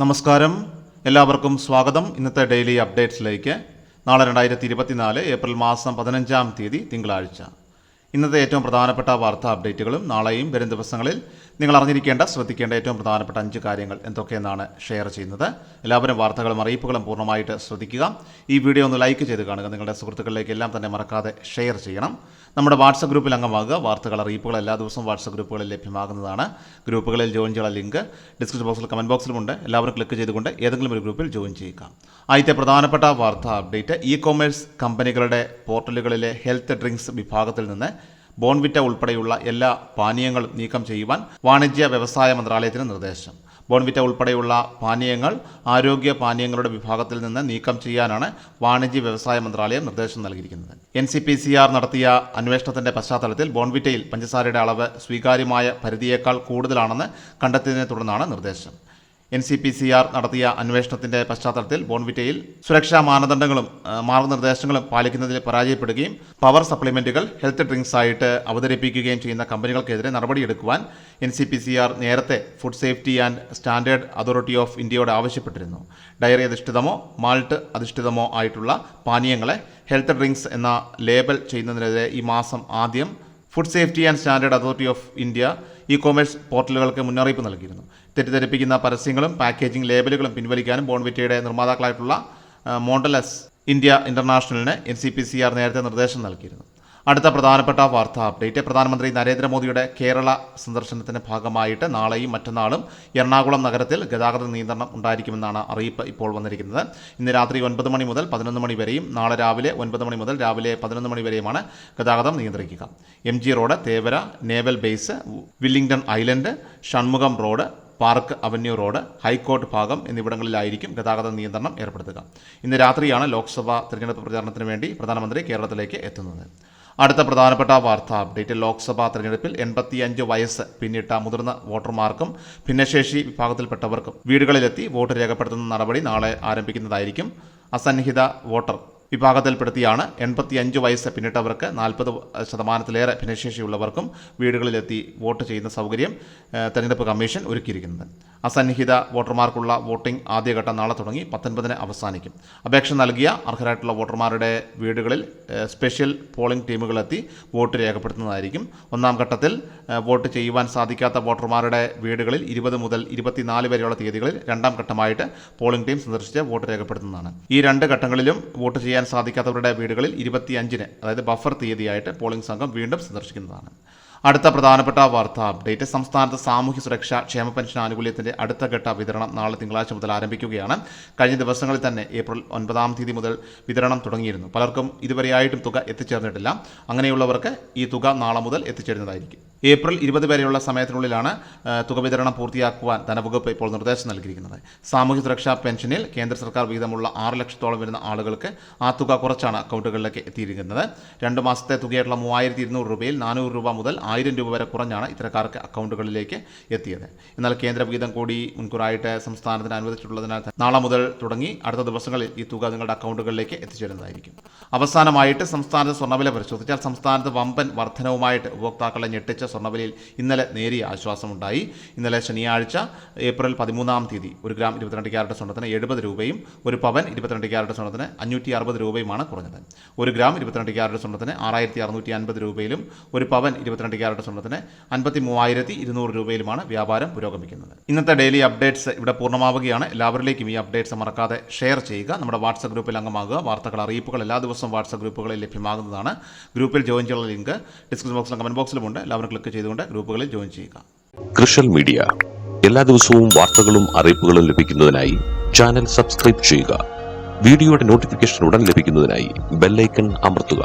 നമസ്കാരം, എല്ലാവർക്കും സ്വാഗതം. ഇന്നത്തെ ഡെയിലി അപ്ഡേറ്റ്സിലേക്ക്. നാളെ 2024 ഏപ്രിൽ മാസം 15-ാം തീയതി തിങ്കളാഴ്ച. ഇന്നത്തെ ഏറ്റവും പ്രധാനപ്പെട്ട വാർത്താ അപ്ഡേറ്റുകളും നാളെയും വരും ദിവസങ്ങളിൽ നിങ്ങൾ അറിഞ്ഞിരിക്കേണ്ട, ശ്രദ്ധിക്കേണ്ട ഏറ്റവും പ്രധാനപ്പെട്ട 5 കാര്യങ്ങൾ എന്തൊക്കെയെന്നാണ് ഷെയർ ചെയ്യുന്നത്. എല്ലാവരും വാർത്തകളും അറിയിപ്പുകളും പൂർണ്ണമായിട്ട് ശ്രദ്ധിക്കുക. ഈ വീഡിയോ ഒന്ന് ലൈക്ക് ചെയ്ത് കാണുക. നിങ്ങളുടെ സുഹൃത്തുക്കളിലേക്ക് എല്ലാം തന്നെ മറക്കാതെ ഷെയർ ചെയ്യണം. നമ്മുടെ വാട്സപ്പ് ഗ്രൂപ്പിൽ അംഗമാകുക. വാർത്തകൾ, അറിയിപ്പുകൾ എല്ലാ ദിവസവും വാട്സപ്പ് ഗ്രൂപ്പുകളിൽ ലഭ്യമാകുന്നതാണ്. ഗ്രൂപ്പുകളിൽ ജോയിൻ ചെയ്യാനുള്ള ലിങ്ക് ഡിസ്ക്രിപ്ഷൻ ബോക്സിൽ, കമൻറ്റ് ബോക്സിലുമുണ്ട്. എല്ലാവരും ക്ലിക്ക് ചെയ്തുകൊണ്ട് ഏതെങ്കിലും ഒരു ഗ്രൂപ്പിൽ ജോയിൻ ചെയ്യുക. ആദ്യത്തെ പ്രധാനപ്പെട്ട വാർത്താ അപ്ഡേറ്റ്, ഇ-കൊമേഴ്സ് കമ്പനികളുടെ പോർട്ടലുകളിലെ ഹെൽത്ത് ഡ്രിങ്ക്സ് വിഭാഗത്തിൽ നിന്ന് ബോൺവിറ്റ ഉൾപ്പെടെയുള്ള എല്ലാ പാനീയങ്ങളും നീക്കം ചെയ്യുവാൻ വാണിജ്യ വ്യവസായ മന്ത്രാലയത്തിന് നിർദ്ദേശം. ബോൺവിറ്റ ഉൾപ്പെടെയുള്ള പാനീയങ്ങൾ ആരോഗ്യ പാനീയങ്ങളുടെ വിഭാഗത്തിൽ നിന്ന് നീക്കം ചെയ്യാനാണ് വാണിജ്യ വ്യവസായ മന്ത്രാലയം നിർദ്ദേശം നൽകിയിരിക്കുന്നത്. NCPCR നടത്തിയ അന്വേഷണത്തിന്റെ പശ്ചാത്തലത്തിൽ ബോൺവിറ്റയിൽ പഞ്ചസാരയുടെ അളവ് സ്വീകാര്യമായ പരിധിയേക്കാൾ കൂടുതലാണെന്ന് കണ്ടെത്തിയതിനെ തുടർന്നാണ് നിർദ്ദേശം. NCPCR നടത്തിയ അന്വേഷണത്തിന്റെ പശ്ചാത്തലത്തിൽ ബോൺവിറ്റയിൽ സുരക്ഷാ മാനദണ്ഡങ്ങളും മാർഗനിർദ്ദേശങ്ങളും പാലിക്കുന്നതിൽ പരാജയപ്പെടുകയും പവർ സപ്ലിമെന്റുകൾ ഹെൽത്ത് ഡ്രിങ്ക്സ് ആയിട്ട് അവതരിപ്പിക്കുകയും ചെയ്യുന്ന കമ്പനികൾക്കെതിരെ നടപടിയെടുക്കുവാൻ NCPCR നേരത്തെ food safety and standard authority of ഇന്ത്യയോട് ആവശ്യപ്പെട്ടിരുന്നു. ഡയറി അധിഷ്ഠിതമോ മാൾട്ട് അധിഷ്ഠിതമോ ആയിട്ടുള്ള പാനീയങ്ങളെ ഹെൽത്ത് ഡ്രിങ്ക്സ് എന്ന ലേബൽ ചെയ്യുന്നതിനെതിരെ ഈ മാസം ആദ്യം food safety and standard authority of India e commerce പോർട്ടലുകൾക്ക് മുന്നറിയിപ്പ് നൽകിയിരുന്നു. തെറ്റിദ്ധരിപ്പിക്കുന്ന പരസ്യങ്ങളും പാക്കേജിംഗ് ലേബലുകളും പിൻവലിക്കാനും ബോൺവിറ്റയുടെ നിർമ്മാതാക്കളായിട്ടുള്ള മോണ്ടലസ് ഇന്ത്യ ഇന്റർനാഷണലിന് NCPCR നേരത്തെ നിർദ്ദേശം നൽകിയിരുന്നു. അടുത്ത പ്രധാനപ്പെട്ട വാർത്താ അപ്ഡേറ്റ്, പ്രധാനമന്ത്രി നരേന്ദ്രമോദിയുടെ കേരള സന്ദർശനത്തിന്റെ ഭാഗമായിട്ട് നാളെയും മറ്റന്നാളും എറണാകുളം നഗരത്തിൽ ഗതാഗത നിയന്ത്രണം ഉണ്ടായിരിക്കുമെന്നാണ് അറിയിപ്പ് ഇപ്പോൾ വന്നിരിക്കുന്നത്. ഇന്ന് രാത്രി 9 മണി മുതൽ 11 മണി വരെയും നാളെ രാവിലെ 9 മണി മുതൽ രാവിലെ 11 മണി വരെയുമാണ് ഗതാഗതം നിയന്ത്രിക്കുക. MG Road, Thevara Naval Base, Willingdon Island, Shanmugham Road, Park Avenue Road, High Court ഭാഗം എന്നിവിടങ്ങളിലായിരിക്കും ഗതാഗത നിയന്ത്രണം ഏർപ്പെടുത്തുക. ഇന്ന് രാത്രിയാണ് ലോക്സഭാ തെരഞ്ഞെടുപ്പ് പ്രചാരണത്തിന് വേണ്ടി പ്രധാനമന്ത്രി കേരളത്തിലേക്ക് എത്തുന്നത്. അടുത്ത പ്രധാനപ്പെട്ട വാർത്താ അപ്ഡേറ്റ്, ലോക്സഭാ തെരഞ്ഞെടുപ്പിൽ 85 വയസ്സ് പിന്നിട്ട മുതിർന്ന വോട്ടർമാർക്കും ഭിന്നശേഷി വിഭാഗത്തിൽപ്പെട്ടവർക്കും വീടുകളിലെത്തി വോട്ട് രേഖപ്പെടുത്തുന്ന നടപടി നാളെ ആരംഭിക്കുന്നതായിരിക്കും. അസന്നിഹിത വോട്ടർ വിഭാഗത്തിൽപ്പെടുത്തിയാണ് 85 വയസ്സ് പിന്നിട്ടവർക്ക് 40% ഭിന്നശേഷിയുള്ളവർക്കും വീടുകളിലെത്തി വോട്ട് ചെയ്യുന്ന സൗകര്യം തെരഞ്ഞെടുപ്പ് കമ്മീഷൻ ഒരുക്കിയിരിക്കുന്നത്. അസന്നിഹിത വോട്ടർമാർക്കുള്ള വോട്ടിംഗ് ആദ്യഘട്ടം നാളെ തുടങ്ങി 19-ന് അവസാനിക്കും. അപേക്ഷ നൽകിയ അർഹരായിട്ടുള്ള വോട്ടർമാരുടെ വീടുകളിൽ സ്പെഷ്യൽ പോളിംഗ് ടീമുകളെത്തി വോട്ട് രേഖപ്പെടുത്തുന്നതായിരിക്കും. ഒന്നാം ഘട്ടത്തിൽ വോട്ട് ചെയ്യുവാൻ സാധിക്കാത്ത വോട്ടർമാരുടെ വീടുകളിൽ 20 മുതൽ 24 വരെയുള്ള തീയതികളിൽ രണ്ടാം ഘട്ടമായിട്ട് പോളിംഗ് ടീം സന്ദർശിച്ച് വോട്ട് രേഖപ്പെടുത്തുന്നതാണ്. ഈ 2 ഘട്ടങ്ങളിലും വോട്ട് ചെയ്യാൻ സാധിക്കാത്തവരുടെ വീടുകളിൽ 25-ന്, അതായത് ബഫർ തീയതിയായിട്ട് പോളിംഗ് സംഘം വീണ്ടും സന്ദർശിക്കുന്നതാണ്. അടുത്ത പ്രധാനപ്പെട്ട വാർത്താ അപ്ഡേറ്റ്, സംസ്ഥാനത്ത് സാമൂഹ്യ സുരക്ഷാ ക്ഷേമ പെൻഷൻ ആനുകൂല്യത്തിന്റെ അടുത്ത ഘട്ട വിതരണം നാളെ തിങ്കളാഴ്ച മുതൽ ആരംഭിക്കുകയാണ്. കഴിഞ്ഞ ദിവസങ്ങളിൽ തന്നെ ഏപ്രിൽ 9-ാം തീയതി മുതൽ വിതരണം തുടങ്ങിയിരുന്നു. പലർക്കും ഇതുവരെയായിട്ടും തുക എത്തിച്ചേർന്നിട്ടില്ല. അങ്ങനെയുള്ളവർക്ക് ഈ തുക നാളെ മുതൽ എത്തിച്ചേരുന്നതായിരിക്കും. ഏപ്രിൽ 20 വരെയുള്ള സമയത്തിനുള്ളിലാണ് തുക വിതരണം പൂർത്തിയാക്കുവാൻ ധനവകുപ്പ് ഇപ്പോൾ നിർദ്ദേശം നൽകിയിരിക്കുന്നത്. സാമൂഹ്യ സുരക്ഷാ പെൻഷനിൽ കേന്ദ്ര സർക്കാർ വീതമുള്ള 6 ലക്ഷത്തോളം വരുന്ന ആളുകൾക്ക് ആ തുക കുറച്ചാണ് അക്കൗണ്ടുകളിലേക്ക് എത്തിയിരിക്കുന്നത്. 2 മാസത്തെ തുകയായിട്ടുള്ള 3200 രൂപയിൽ 400 രൂപ മുതൽ 1000 രൂപ വരെ കുറഞ്ഞാണ് ഇത്തരക്കാർക്ക് അക്കൗണ്ടുകളിലേക്ക് എത്തിയത്. എന്നാൽ കേന്ദ്ര വിഹിതം കൂടി മുൻകൂറായിട്ട് സംസ്ഥാനത്തിന് അനുവദിച്ചിട്ടുള്ളതിനാൽ നാളെ മുതൽ തുടങ്ങി അടുത്ത ദിവസങ്ങളിൽ ഈ തുക നിങ്ങളുടെ അക്കൗണ്ടുകളിലേക്ക് എത്തിച്ചേരുന്നതായിരിക്കും. അവസാനമായിട്ട് സംസ്ഥാനത്ത് സ്വർണ്ണവില പരിശോധിച്ചാൽ സംസ്ഥാനത്ത് വമ്പൻ വർധനവുമായിട്ട് ഉപഭോക്താക്കളെ ഞെട്ടിച്ച സ്വർണ്ണവിലയിൽ ഇന്നലെ നേരിയ ആശ്വാസമുണ്ടായി. ഇന്നലെ ശനിയാഴ്ച ഏപ്രിൽ 13-ാം തീയതി 1 ഗ്രാം 22 ക്യാരറ്റ് സ്വർണ്ണത്തിന് 70 രൂപയും 1 പവൻ 22 ക്യാരറ്റ് സ്വർണ്ണത്തിന് 560 രൂപയുമാണ് കുറഞ്ഞത്. 1 ഗ്രാം 22 ക്യാരറ്റ് സ്വർണ്ണത്തിന് 6650 രൂപയിലും 1 പവൻ 22 ക്യാരറ്റ് സ്വർണ്ണത്തിന് 53200 രൂപയിലുമാണ് വ്യാപാരം പുരോഗമിക്കുന്നത്. ഇന്നത്തെ ഡെയിലി അപ്ഡേറ്റ്സ് ഇവിടെ പൂർണ്ണമാവുകയാണ്. എല്ലാവരിലേക്കും ഈ അപ്ഡേറ്റ്സ് മറക്കാതെ ഷെയർ ചെയ്യുക. നമ്മുടെ വാട്സപ്പ് ഗ്രൂപ്പിൽ അംഗമാകുക. വാർത്തകൾ, അറിയിപ്പുകൾ എല്ലാ ദിവസവും വാട്സപ്പ് ഗ്രൂപ്പുകളിൽ ലഭ്യമാകുന്നതാണ്. ഗ്രൂപ്പിൽ ജോയിൻ ചെയ്യാനുള്ള ലിങ്ക് ഡിസ്ക്രിപ്ഷൻ ബോക്സിലും കമന്റ് ബോക്സിലുമുണ്ട്. എല്ലാവരും ക്ലിക്ക് ചെയ്തുകൊണ്ട് ഗ്രൂപ്പുകളിൽ ജോയിൻ ചെയ്യുക. കൃഷൽ മീഡിയ എല്ലാ ദിവസവും വാർത്തകളും അറിയിപ്പുകളും ലഭിക്കുന്നതിനായി ചാനൽ സബ്സ്ക്രൈബ് ചെയ്യുക. വീഡിയോയുടെ നോട്ടിഫിക്കേഷൻ ഉടൻ ലഭിക്കുന്നതിനായി ബെല്ലൈക്കൺ അമർത്തുക.